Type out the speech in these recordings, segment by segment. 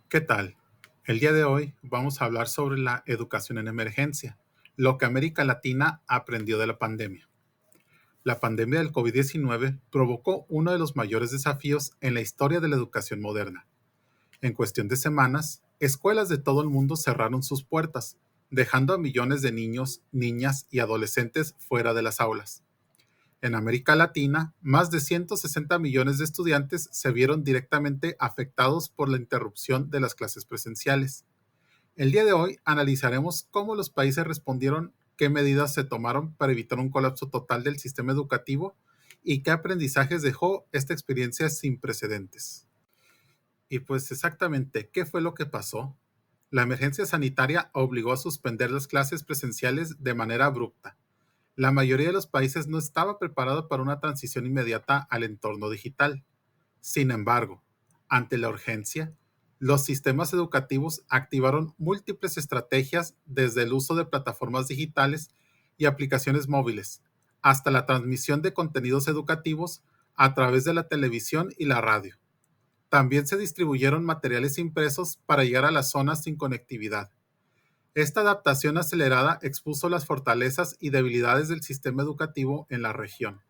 ¿Qué tal? El día de hoy vamos a hablar sobre la educación en emergencia, lo que América Latina aprendió de la pandemia. La pandemia del COVID-19 provocó uno de los mayores desafíos en la historia de la educación moderna. En cuestión de semanas, escuelas de todo el mundo cerraron sus puertas, dejando a millones de niños, niñas y adolescentes fuera de las aulas. En América Latina, más de 160 millones de estudiantes se vieron directamente afectados por la interrupción de las clases presenciales. El día de hoy analizaremos cómo los países respondieron, qué medidas se tomaron para evitar un colapso total del sistema educativo y qué aprendizajes dejó esta experiencia sin precedentes. Y pues exactamente, ¿qué fue lo que pasó? La emergencia sanitaria obligó a suspender las clases presenciales de manera abrupta. La mayoría de los países no estaba preparado para una transición inmediata al entorno digital. Sin embargo, ante la urgencia, los sistemas educativos activaron múltiples estrategias desde el uso de plataformas digitales y aplicaciones móviles, hasta la transmisión de contenidos educativos a través de la televisión y la radio. También se distribuyeron materiales impresos para llegar a las zonas sin conectividad. Esta adaptación acelerada expuso las fortalezas y debilidades del sistema educativo en la región.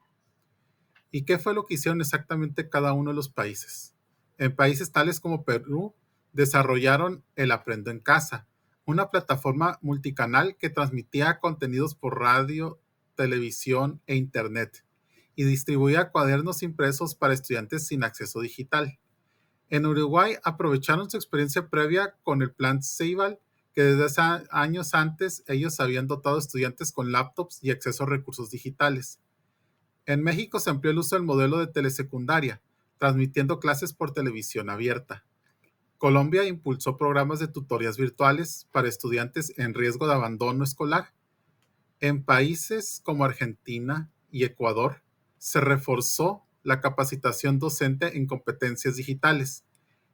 ¿Y qué fue lo que hicieron exactamente cada uno de los países? En países tales como Perú, desarrollaron el Aprendo en Casa, una plataforma multicanal que transmitía contenidos por radio, televisión e internet y distribuía cuadernos impresos para estudiantes sin acceso digital. En Uruguay aprovecharon su experiencia previa con el Plan Ceibal, que desde años antes ellos habían dotado a estudiantes con laptops y acceso a recursos digitales. En México se amplió el uso del modelo de telesecundaria, transmitiendo clases por televisión abierta. Colombia impulsó programas de tutorías virtuales para estudiantes en riesgo de abandono escolar. En países como Argentina y Ecuador, se reforzó la capacitación docente en competencias digitales.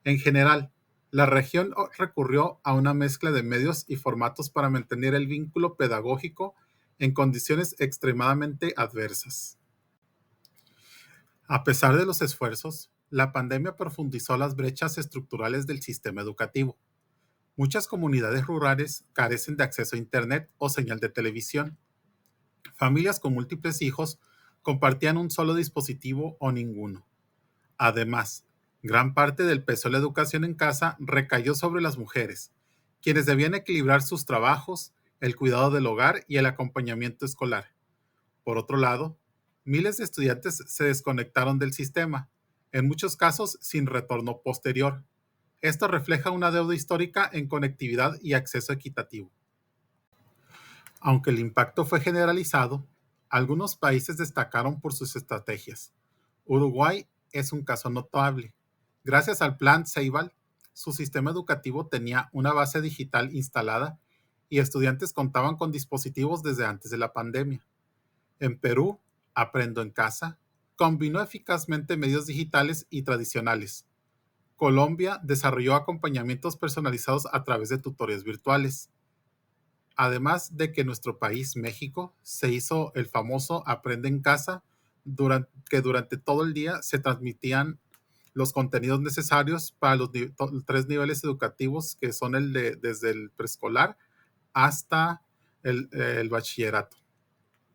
En general, la región recurrió a una mezcla de medios y formatos para mantener el vínculo pedagógico en condiciones extremadamente adversas. A pesar de los esfuerzos, la pandemia profundizó las brechas estructurales del sistema educativo. Muchas comunidades rurales carecen de acceso a Internet o señal de televisión. Familias con múltiples hijos compartían un solo dispositivo o ninguno. Además, gran parte del peso de la educación en casa recayó sobre las mujeres, quienes debían equilibrar sus trabajos, el cuidado del hogar y el acompañamiento escolar. Por otro lado, miles de estudiantes se desconectaron del sistema, en muchos casos sin retorno posterior. Esto refleja una deuda histórica en conectividad y acceso equitativo. Aunque el impacto fue generalizado, algunos países destacaron por sus estrategias. Uruguay es un caso notable. Gracias al Plan Ceibal, su sistema educativo tenía una base digital instalada y estudiantes contaban con dispositivos desde antes de la pandemia. En Perú, Aprendo en Casa combinó eficazmente medios digitales y tradicionales. Colombia desarrolló acompañamientos personalizados a través de tutoriales virtuales. Además de que nuestro país, México, se hizo el famoso Aprende en Casa, que durante todo el día se transmitían los contenidos necesarios para los tres niveles educativos, que son desde el preescolar hasta el bachillerato.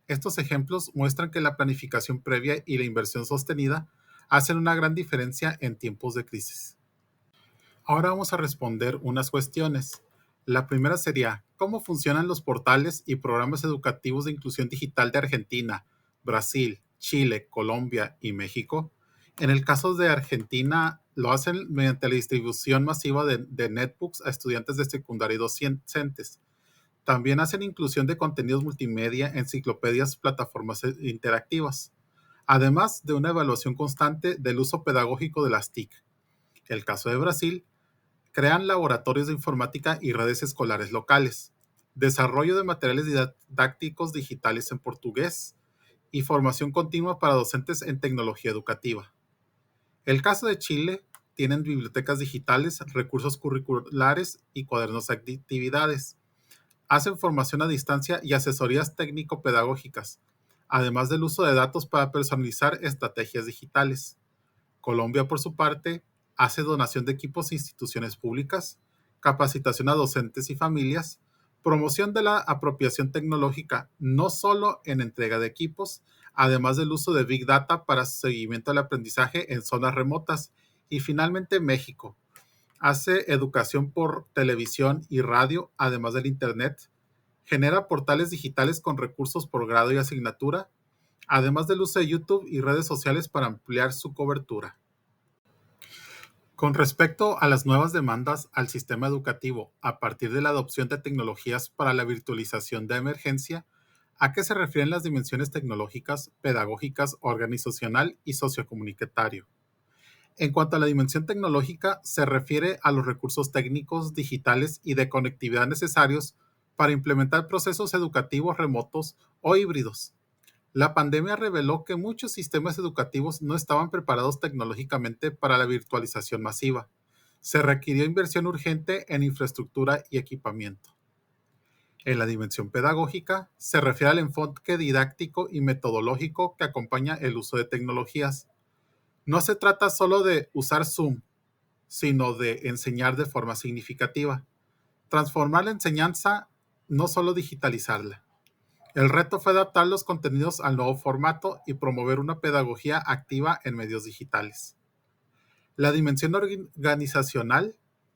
Estos ejemplos muestran que la planificación previa y la inversión sostenida hacen una gran diferencia en tiempos de crisis. Ahora vamos a responder unas cuestiones. La primera sería, ¿cómo funcionan los portales y programas educativos de inclusión digital de Argentina, Brasil, Chile, Colombia y México? En el caso de Argentina, lo hacen mediante la distribución masiva de netbooks a estudiantes de secundaria y docentes. También hacen inclusión de contenidos multimedia, enciclopedias, plataformas interactivas, además de una evaluación constante del uso pedagógico de las TIC. El caso de Brasil, crean laboratorios de informática y redes escolares locales, desarrollo de materiales didácticos digitales en portugués y formación continua para docentes en tecnología educativa. El caso de Chile, tienen bibliotecas digitales, recursos curriculares y cuadernos de actividades. Hacen formación a distancia y asesorías técnico-pedagógicas, además del uso de datos para personalizar estrategias digitales. Colombia, por su parte, hace donación de equipos a instituciones públicas, capacitación a docentes y familias, promoción de la apropiación tecnológica, no solo en entrega de equipos, además del uso de Big Data para seguimiento del aprendizaje en zonas remotas. Y finalmente México hace educación por televisión y radio, además del Internet, genera portales digitales con recursos por grado y asignatura, además del uso de YouTube y redes sociales para ampliar su cobertura. Con respecto a las nuevas demandas al sistema educativo a partir de la adopción de tecnologías para la virtualización de emergencia, ¿a qué se refieren las dimensiones tecnológicas, pedagógicas, organizacional y sociocomunitario? En cuanto a la dimensión tecnológica, se refiere a los recursos técnicos, digitales y de conectividad necesarios para implementar procesos educativos remotos o híbridos. La pandemia reveló que muchos sistemas educativos no estaban preparados tecnológicamente para la virtualización masiva. Se requirió inversión urgente en infraestructura y equipamiento. En la dimensión pedagógica, se refiere al enfoque didáctico y metodológico que acompaña el uso de tecnologías. No se trata solo de usar Zoom, sino de enseñar de forma significativa. Transformar la enseñanza, no solo digitalizarla. El reto fue adaptar los contenidos al nuevo formato y promover una pedagogía activa en medios digitales. La dimensión organizacional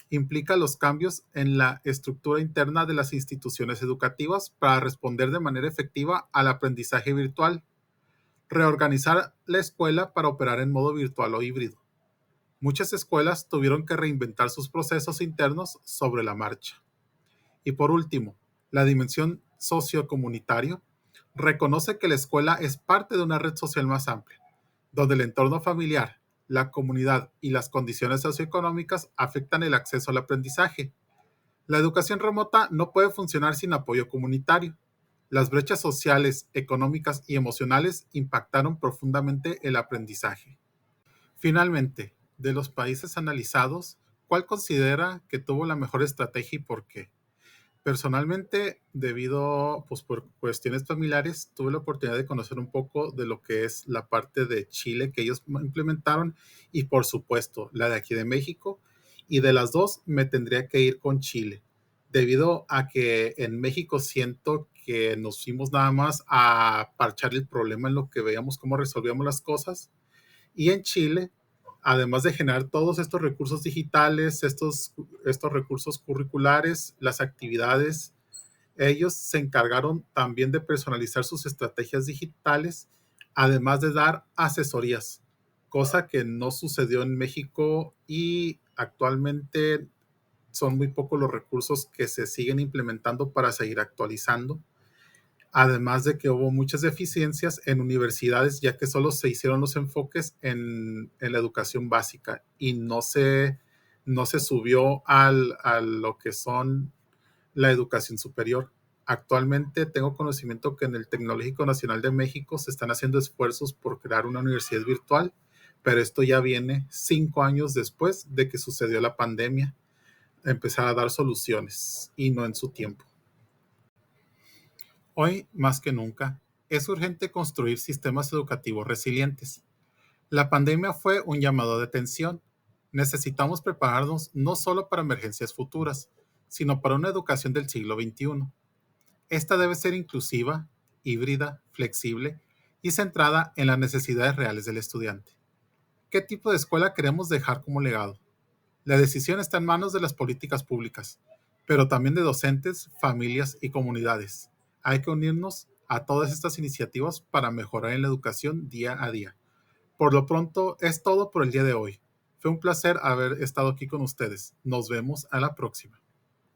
implica los cambios en la estructura interna de las instituciones educativas para responder de manera efectiva al aprendizaje virtual. Reorganizar la escuela para operar en modo virtual o híbrido. Muchas escuelas tuvieron que reinventar sus procesos internos sobre la marcha. Y por último, la dimensión sociocomunitario reconoce que la escuela es parte de una red social más amplia, donde el entorno familiar, la comunidad y las condiciones socioeconómicas afectan el acceso al aprendizaje. La educación remota no puede funcionar sin apoyo comunitario. Las brechas sociales, económicas y emocionales impactaron profundamente el aprendizaje. Finalmente, de los países analizados, ¿cuál considera que tuvo la mejor estrategia y por qué? Personalmente, debido, pues por cuestiones familiares, tuve la oportunidad de conocer un poco de lo que es la parte de Chile que ellos implementaron y por supuesto la de aquí de México. Y de las dos me tendría que ir con Chile, debido a que en México siento que nos fuimos nada más a parchar el problema en lo que veíamos cómo resolvíamos las cosas. Y en Chile, además de generar todos estos recursos digitales, estos recursos curriculares, las actividades, ellos se encargaron también de personalizar sus estrategias digitales, además de dar asesorías, cosa que no sucedió en México y actualmente son muy pocos los recursos que se siguen implementando para seguir actualizando. Además de que hubo muchas deficiencias en universidades, ya que solo se hicieron los enfoques en la educación básica y no se subió a lo que son la educación superior. Actualmente tengo conocimiento que en el Tecnológico Nacional de México se están haciendo esfuerzos por crear una universidad virtual, pero esto ya viene 5 años después de que sucedió la pandemia, a empezar a dar soluciones y no en su tiempo. Hoy, más que nunca, es urgente construir sistemas educativos resilientes. La pandemia fue un llamado de atención. Necesitamos prepararnos no solo para emergencias futuras, sino para una educación del siglo XXI. Esta debe ser inclusiva, híbrida, flexible y centrada en las necesidades reales del estudiante. ¿Qué tipo de escuela queremos dejar como legado? La decisión está en manos de las políticas públicas, pero también de docentes, familias y comunidades. Hay que unirnos a todas estas iniciativas para mejorar en la educación día a día. Por lo pronto, es todo por el día de hoy. Fue un placer haber estado aquí con ustedes. Nos vemos a la próxima.